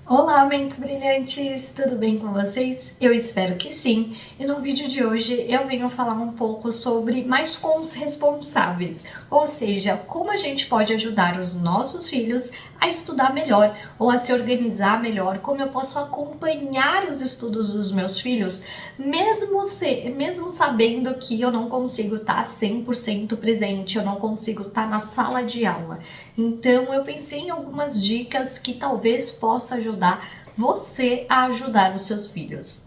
Olá, mentes brilhantes! Tudo bem com vocês? Eu espero que sim! E no vídeo de hoje eu venho falar um pouco sobre mais com os responsáveis, ou seja, como a gente pode ajudar os nossos filhos a estudar melhor ou a se organizar melhor, como eu posso acompanhar os estudos dos meus filhos, mesmo sabendo que eu não consigo estar 100% presente, eu não consigo estar na sala de aula. Então eu pensei em algumas dicas que talvez possa ajudar você a ajudar os seus filhos.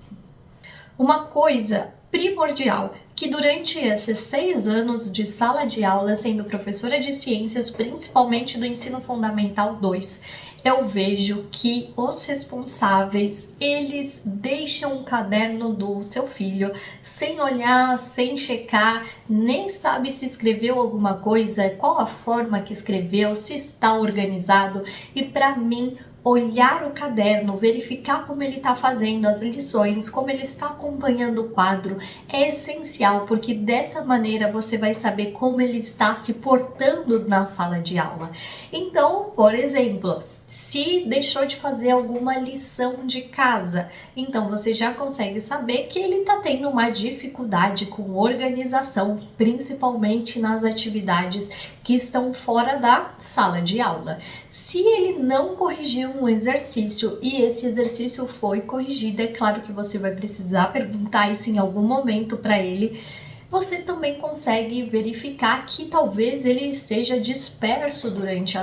Uma coisa primordial que durante esses 6 anos de sala de aula sendo professora de ciências, principalmente do ensino fundamental 2, eu vejo que os responsáveis, eles deixam o caderno do seu filho sem olhar, sem checar, nem sabe se escreveu alguma coisa, qual a forma que escreveu, se está organizado. E para mim, olhar o caderno, verificar como ele está fazendo as lições, como ele está acompanhando o quadro, é essencial, porque dessa maneira você vai saber como ele está se portando na sala de aula. Então, por exemplo, se deixou de fazer alguma lição de casa, então você já consegue saber que ele está tendo uma dificuldade com organização, principalmente nas atividades que estão fora da sala de aula. Se ele não corrigiu um exercício e esse exercício foi corrigido, é claro que você vai precisar perguntar isso em algum momento para ele. Você também consegue verificar que talvez ele esteja disperso durante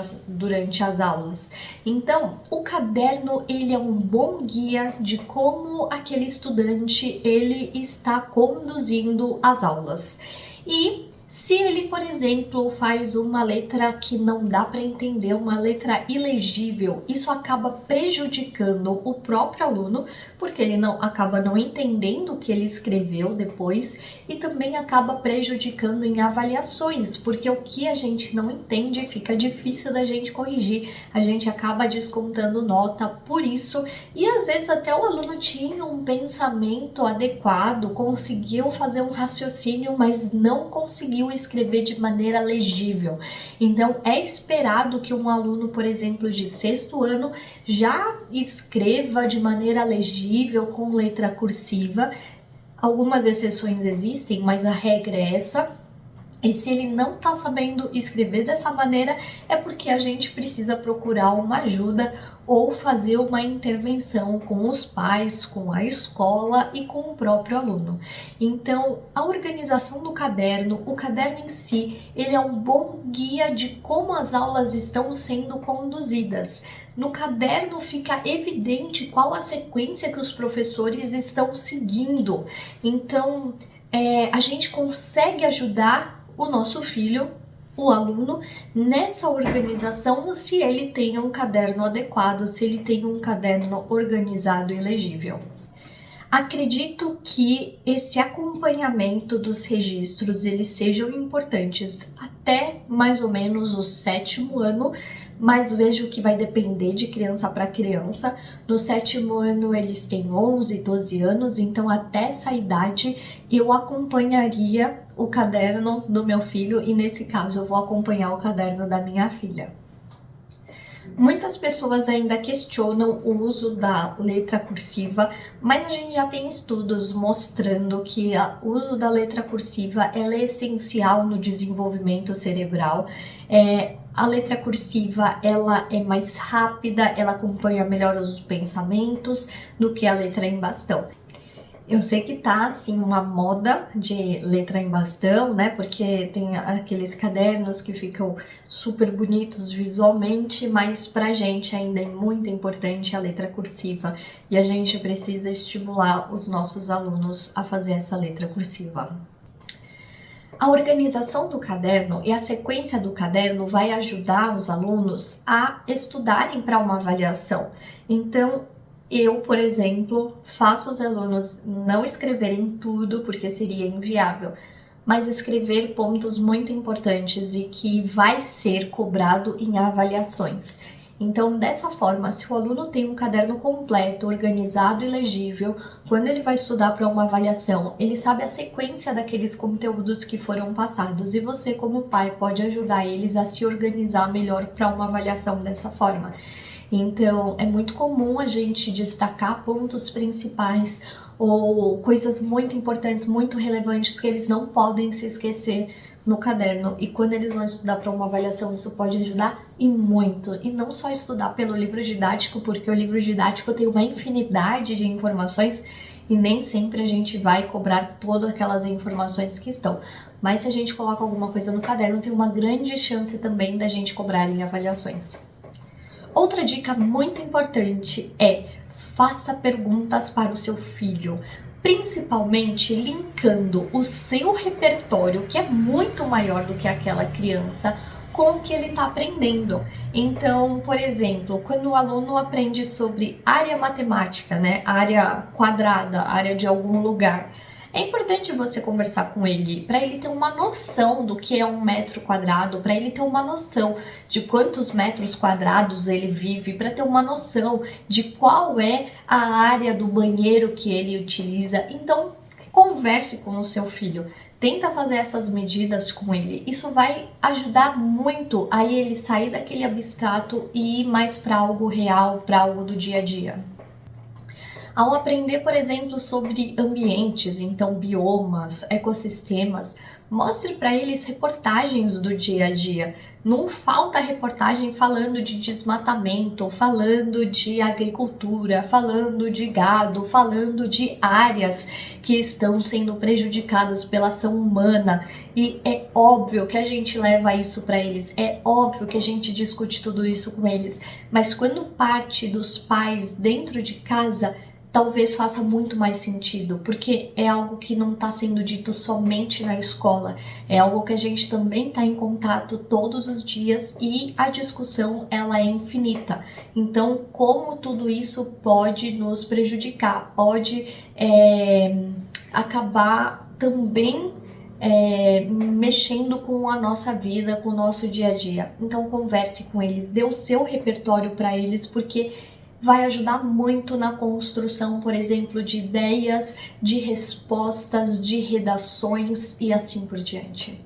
as aulas. Então, o caderno, ele é um bom guia de como aquele estudante ele está conduzindo as aulas. E se ele, por exemplo, faz uma letra que não dá para entender, uma letra ilegível, isso acaba prejudicando o próprio aluno, porque ele acaba não entendendo o que ele escreveu depois, e também acaba prejudicando em avaliações, porque o que a gente não entende fica difícil da gente corrigir, a gente acaba descontando nota por isso, e às vezes até o aluno tinha um pensamento adequado, conseguiu fazer um raciocínio, mas não conseguiu escrever de maneira legível. Então é esperado que um aluno, por exemplo, de 6º ano já escreva de maneira legível com letra cursiva. Algumas exceções existem, mas a regra é essa. E se ele não está sabendo escrever dessa maneira, é porque a gente precisa procurar uma ajuda ou fazer uma intervenção com os pais, com a escola e com o próprio aluno. Então, a organização do caderno, o caderno em si, ele é um bom guia de como as aulas estão sendo conduzidas. No caderno fica evidente qual a sequência que os professores estão seguindo. Então, a gente consegue ajudar o nosso filho, o aluno, nessa organização se ele tem um caderno adequado, se ele tem um caderno organizado e legível. Acredito que esse acompanhamento dos registros eles sejam importantes até mais ou menos o 7º ano, mas vejo que vai depender de criança para criança. No 7º ano eles têm 11, 12 anos, então até essa idade eu acompanharia o caderno do meu filho e nesse caso eu vou acompanhar o caderno da minha filha. Muitas pessoas ainda questionam o uso da letra cursiva, mas a gente já tem estudos mostrando que o uso da letra cursiva ela é essencial no desenvolvimento cerebral. A letra cursiva ela é mais rápida, ela acompanha melhor os pensamentos do que a letra em bastão. Eu sei que tá, assim, uma moda de letra em bastão, né, porque tem aqueles cadernos que ficam super bonitos visualmente, mas pra gente ainda é muito importante a letra cursiva e a gente precisa estimular os nossos alunos a fazer essa letra cursiva. A organização do caderno e a sequência do caderno vai ajudar os alunos a estudarem para uma avaliação. Então, eu, por exemplo, faço os alunos não escreverem tudo, porque seria inviável, mas escrever pontos muito importantes e que vai ser cobrado em avaliações. Então, dessa forma, se o aluno tem um caderno completo, organizado e legível, quando ele vai estudar para uma avaliação, ele sabe a sequência daqueles conteúdos que foram passados e você, como pai, pode ajudar eles a se organizar melhor para uma avaliação dessa forma. Então, é muito comum a gente destacar pontos principais ou coisas muito importantes, muito relevantes que eles não podem se esquecer no caderno. E quando eles vão estudar para uma avaliação, isso pode ajudar e muito. E não só estudar pelo livro didático, porque o livro didático tem uma infinidade de informações e nem sempre a gente vai cobrar todas aquelas informações que estão. Mas se a gente coloca alguma coisa no caderno, tem uma grande chance também da gente cobrar em avaliações. Outra dica muito importante é: faça perguntas para o seu filho, principalmente linkando o seu repertório, que é muito maior do que aquela criança, com o que ele está aprendendo. Então, por exemplo, quando o aluno aprende sobre área matemática, né, área quadrada, área de algum lugar, é importante você conversar com ele para ele ter uma noção do que é 1 metro quadrado, para ele ter uma noção de quantos metros quadrados ele vive, para ter uma noção de qual é a área do banheiro que ele utiliza. Então, converse com o seu filho. Tenta fazer essas medidas com ele. Isso vai ajudar muito a ele sair daquele abstrato e ir mais para algo real, para algo do dia a dia. Ao aprender, por exemplo, sobre ambientes, então biomas, ecossistemas, mostre para eles reportagens do dia a dia. Não falta reportagem falando de desmatamento, falando de agricultura, falando de gado, falando de áreas que estão sendo prejudicadas pela ação humana. E é óbvio que a gente leva isso para eles, é óbvio que a gente discute tudo isso com eles, mas quando parte dos pais dentro de casa, talvez faça muito mais sentido, porque é algo que não está sendo dito somente na escola, é algo que a gente também está em contato todos os dias e a discussão ela é infinita. Então, como tudo isso pode nos prejudicar, pode acabar também mexendo com a nossa vida, com o nosso dia a dia. Então, converse com eles, dê o seu repertório para eles, porque vai ajudar muito na construção, por exemplo, de ideias, de respostas, de redações e assim por diante.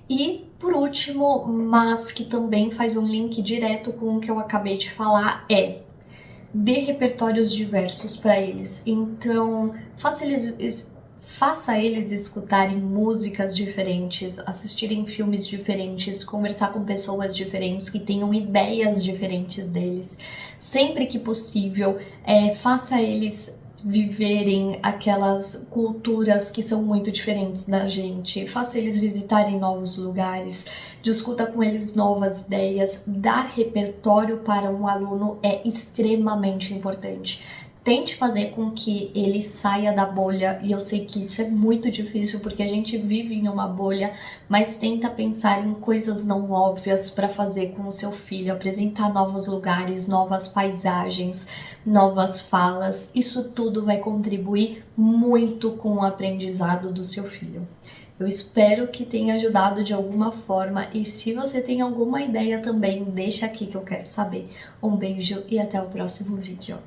E por último, mas que também faz um link direto com o que eu acabei de falar, dê repertórios diversos para eles. Então, faça eles escutarem músicas diferentes, assistirem filmes diferentes, conversar com pessoas diferentes que tenham ideias diferentes deles. Sempre que possível, faça eles viverem aquelas culturas que são muito diferentes da gente, faça eles visitarem novos lugares, discuta com eles novas ideias. Dar repertório para um aluno é extremamente importante. Tente fazer com que ele saia da bolha, e eu sei que isso é muito difícil porque a gente vive em uma bolha, mas tenta pensar em coisas não óbvias para fazer com o seu filho, apresentar novos lugares, novas paisagens, novas falas. Isso tudo vai contribuir muito com o aprendizado do seu filho. Eu espero que tenha ajudado de alguma forma, e se você tem alguma ideia também, deixa aqui que eu quero saber. Um beijo e até o próximo vídeo.